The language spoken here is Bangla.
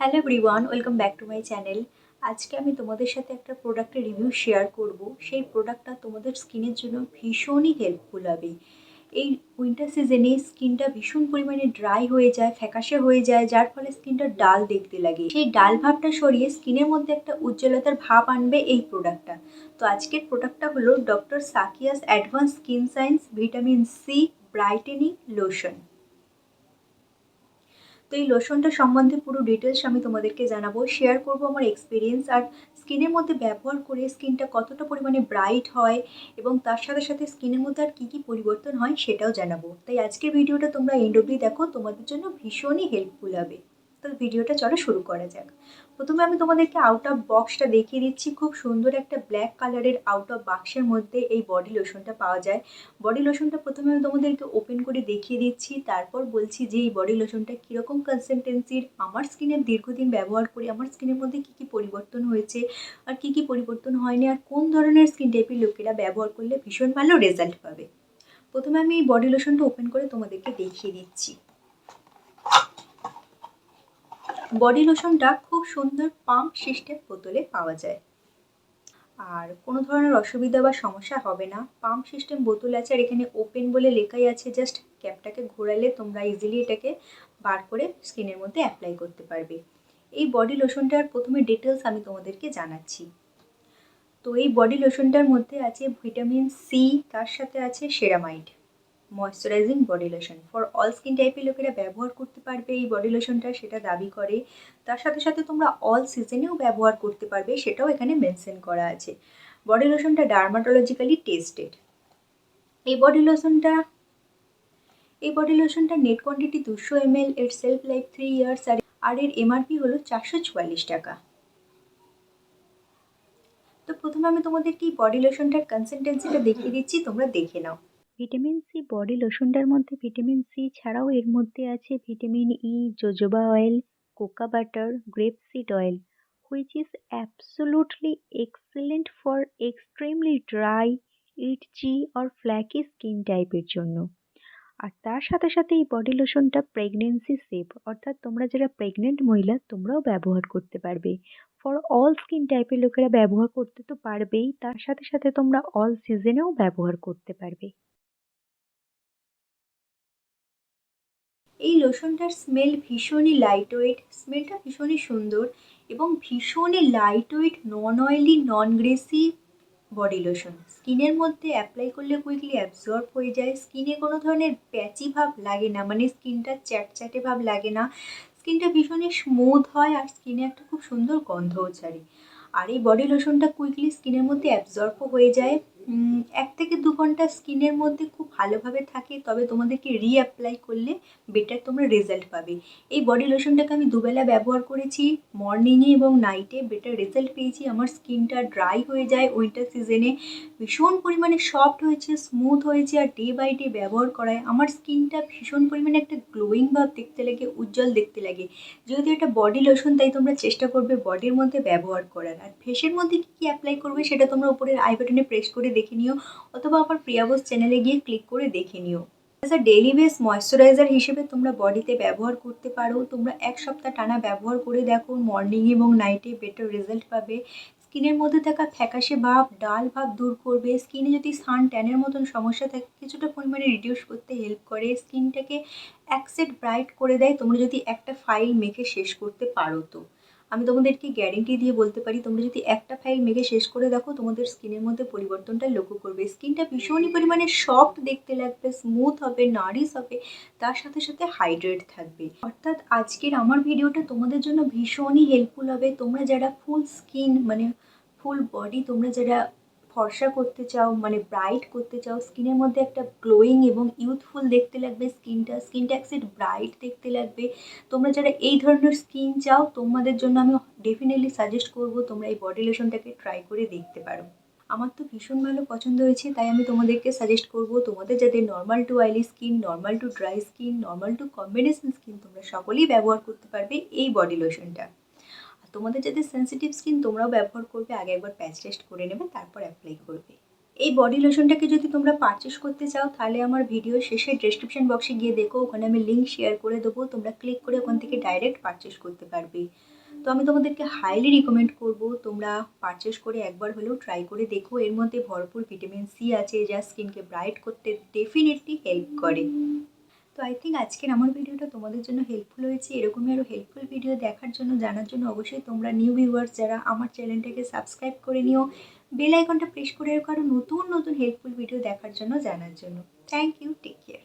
Hello everyone, welcome back to my channel. আজকে আমি তোমাদের সাথে একটা প্রোডাক্টের রিভিউ শেয়ার করব। সেই প্রোডাক্টটা তোমাদের স্কিনের জন্য ভীষণই হেল্পফুল হবে। এই উইন্টার সিজনে স্কিনটা ভীষণ পরিমাণে ড্রাই হয়ে যায়, ফ্যাকাশে হয়ে যায়, যার ফলে স্কিনটা ডাল দেখতে লাগে। সেই ডাল ভাবটা সরিয়ে স্কিনের মধ্যে একটা উজ্জ্বলতার ভাব আনবে এই প্রোডাক্টটা। তো আজকের প্রোডাক্টটা হলো ডক্টর সাকিয়াস advance skin science vitamin C brightening lotion. তো এই লোশনটা সম্বন্ধে পুরো ডিটেলস আমি তোমাদেরকে জানাবো, শেয়ার করব আমার এক্সপিরিয়েন্স, আর স্কিনের মধ্যে ব্যবহার করে স্কিনটা কতটা পরিমাণে ব্রাইট হয় এবং তার সাথে সাথে স্কিনের মধ্যে আর কী কী পরিবর্তন হয় সেটাও জানাবো। তাই আজকের ভিডিওটা তোমরা এন্ড অবধি দেখো, তোমাদের জন্য ভীষণই হেল্পফুল হবে। তো ভিডিওটা চলো শুরু করা যাক। প্রথমে আমি তোমাদেরকে আউট অফ বক্সটা দেখিয়ে দিচ্ছি। খুব সুন্দর একটা ব্ল্যাক কালারের আউট অফ বাক্সের মধ্যে এই বডি লোশনটা পাওয়া যায়। বডি লোশনটা প্রথমে আমি তোমাদেরকে ওপেন করে দেখিয়ে দিচ্ছি, তারপর বলছি যে এই বডি লোশনটা কীরকম কনসিস্টেন্সির। আমার স্কিনে দীর্ঘদিন ব্যবহার করে আমার স্কিনের মধ্যে কী কী পরিবর্তন হয়েছে আর কী কী পরিবর্তন হয়নি, আর কোন ধরনের স্কিন টাইপের লোকেরা ব্যবহার করলে ভীষণ ভালো রেজাল্ট পাবে। প্রথমে আমি এই বডি লোশনটা ওপেন করে তোমাদেরকে দেখিয়ে দিচ্ছি। বডি লোশনটা খুব সুন্দর পাম্প সিস্টেম বোতলে পাওয়া যায়, আর কোনো ধরনের অসুবিধা বা সমস্যা হবে না। পাম্প সিস্টেম বোতল আছে, আর এখানে ওপেন বলে লেখাই আছে। জাস্ট ক্যাপটাকে ঘোরালে তোমরা ইজিলি এটাকে বার করে স্কিনের মধ্যে অ্যাপ্লাই করতে পারবে। এই বডি লোশনটার প্রথমে ডিটেলস আমি তোমাদেরকে জানাচ্ছি। তো এই বডি লোশনটার মধ্যে আছে ভিটামিন সি, তার সাথে আছে ceramide moisturising body lotion. For all skin টাইপের লোকেরা ব্যবহার করতে পারবে এই বডি লোশনটা, সেটা দাবি করে। তার সাথে সাথে তোমরা অল সিজনেও ব্যবহার করতে পারবে, সেটাও এখানে মেনশন করা আছে। বডি লোশনটা ডার্মাটোলজিক্যালি টেস্টেড। এই বডি লোশনটা নেট কোয়ান্টিটি 200 ml, এর সেলফ লাইফ 3 ইয়ার্স, আর এর এমআরপি হলো 444 টাকা। তো প্রথমে আমি তোমাদেরকে এই বডি লোশনটার কনসিস্টেন্সিটা দেখিয়ে দিচ্ছি, তোমরা দেখে নাও। ভিটামিন সি বডি লোশনটার মধ্যে ভিটামিন সি ছাড়াও এর মধ্যে আছে vitamin E, jojoba oil, cocoa butter, grape seed oil, which is absolutely excellent for extremely dry, itchy or flaky skin টাইপের জন্য। আর তার সাথে সাথে এই বডি লোশনটা প্রেগনেন্সি সেফ, অর্থাৎ তোমরা যারা প্রেগনেন্ট মহিলা তোমরাও ব্যবহার করতে পারবে। ফর অল স্কিন টাইপের লোকেরা ব্যবহার করতে তো পারবেই, তার সাথে সাথে তোমরা অল সিজনেও ব্যবহার করতে পারবে। এই লোশনটার স্মেল ভীষণই লাইট ওয়েট, স্মেলটা ভীষণই সুন্দর এবং ভীষণই light weight, non oily, non greasy body lotion. স্কিনের মধ্যে অ্যাপ্লাই করলে কুইকলি অ্যাবজর্ব হয়ে যায়, স্কিনে কোনো ধরনের প্যাচি ভাব লাগে না, মানে স্কিনটা চ্যাটচ্যাটে ভাব লাগে না, স্কিনটা ভীষণই স্মুথ হয়, আর স্কিনে একটা খুব সুন্দর গন্ধও ছাড়ে। আর এই বডি লোশনটা কুইকলি স্কিনের মধ্যে অ্যাবজর্বও হয়ে যায়। 1 থেকে 2 ঘন্টা স্কিনের মধ্যে খুব ভালোভাবে থাকে, তবে তোমাদেরকে রিঅ্যাপ্লাই করলে বেটার তোমরা রেজাল্ট পাবে। এই বডি লোশনটাকে আমি দুবেলা ব্যবহার করেছি, মর্নিংয়ে এবং নাইটে। বেটার রেজাল্ট পেয়েছি। আমার স্কিনটা ড্রাই হয়ে যায় উইন্টার সিজনে, ভীষণ পরিমাণে সফট হয়েছে, স্মুথ হয়েছে, আর ডে বাই ডে ব্যবহার করায় আমার স্কিনটা ভীষণ পরিমাণে একটা গ্লোয়িং ভাব দেখতে লাগে, উজ্জ্বল দেখতে লাগে। যেহেতু এটা বডি লোশন, তাই তোমরা চেষ্টা করবে বডির মধ্যে ব্যবহার করার। আর ফেসের মধ্যে কী কী অ্যাপ্লাই করবে সেটা তোমরা উপরের আই বাটনে প্রেস করে দেখে নিও, অথবা আমার প্রিয়াবোস চ্যানেলে গিয়ে ক্লিক করে দেখে নিও। As a daily base moisturiser হিসেবে তোমরা বডিতে ব্যবহার করতে পারো। তোমরা 1 সপ্তাহ টানা ব্যবহার করে দেখো, মর্নিংয়ে এবং নাইটে বেটার রেজাল্ট পাবে। স্কিনের মধ্যে থাকা ফ্যাকাশে ভাব, ডাল ভাব দূর করবে। স্কিনে যদি সান ট্যানের মতন সমস্যা থাকে কিছুটা পরিমাণে রিডিউস করতে হেল্প করে। স্কিনটাকে অ্যাক্সেট ব্রাইট করে দেয়, তোমরা যদি একটা ফাইল মেখে শেষ করতে পারো। তো আমি তোমাদেরকে গ্যারেন্টি দিয়ে বলতে পারি, তোমরা যদি একটা ফাইল মেখে শেষ করে দেখো, তোমাদের স্কিনের মধ্যে পরিবর্তনটা লক্ষ্য করবে। স্কিনটা ভীষণই পরিমাণে সফট দেখতে লাগবে, স্মুথ হবে, নারিশ হবে, তার সাথে সাথে হাইড্রেট থাকবে। অর্থাৎ আজকের আমার ভিডিওটা তোমাদের জন্য ভীষণই হেল্পফুল হবে। তোমরা যারা ফুল স্কিন, মানে ফুল বডি, তোমরা যারা ফর্সা করতে চাও, মানে ব্রাইট করতে চাও, স্কিনের মধ্যে একটা গ্লোয়িং এবং ইউথফুল দেখতে লাগবে, স্কিনটা একসেট ব্রাইট দেখতে লাগবে, তোমরা যারা এই ধরনের স্কিন চাও, তোমাদের জন্য আমি ডেফিনেটলি সাজেস্ট করব তোমরা এই বডি লোশনটাকে ট্রাই করে দেখতে পারো। আমার তো ভীষণ ভালো পছন্দ হয়েছে, তাই আমি তোমাদেরকে সাজেস্ট করব, তোমাদের যাদের normal to oily skin, normal to dry skin, normal to combination skin, তোমরা সকলেই ব্যবহার করতে পারবে এই বডি লোশনটা। আর তোমাদের যাদের সেন্সিটিভ স্কিন, তোমরাও ব্যবহার করবে, আগে একবার প্যাচ টেস্ট করে নেবে, তারপর অ্যাপ্লাই করবে। এই বডি লোশনটাকে যদি তোমরা পারচেস করতে চাও তাহলে আমার ভিডিও শেষে ডেসক্রিপশন বক্সে গিয়ে দেখো, ওখানে আমি লিঙ্ক শেয়ার করে দেবো, তোমরা ক্লিক করে ওখান থেকে ডাইরেক্ট পারচেস করতে পারবে। তো আমি তোমাদেরকে হাইলি রিকমেন্ড করব তোমরা পারচেস করে একবার হলেও ট্রাই করে দেখো। এর মধ্যে ভরপুর ভিটামিন সি আছে, যা স্কিনকে ব্রাইট করতে ডেফিনেটলি হেল্প করে। তো আই থিঙ্ক আজকের আমার ভিডিওটা তোমাদের জন্য হেল্পফুল হয়েছে। এরকমই আরও হেল্পফুল ভিডিও দেখার জন্য, জানার জন্য অবশ্যই তোমরা নিউ ভিউয়ার্স যারা আমার চ্যানেলটাকে সাবস্ক্রাইব করে নিও, বেল আইকনটা প্রেস করে রাখো আরও নতুন নতুন হেল্পফুল ভিডিও দেখার জন্য, জানার জন্য। Thank you, take care.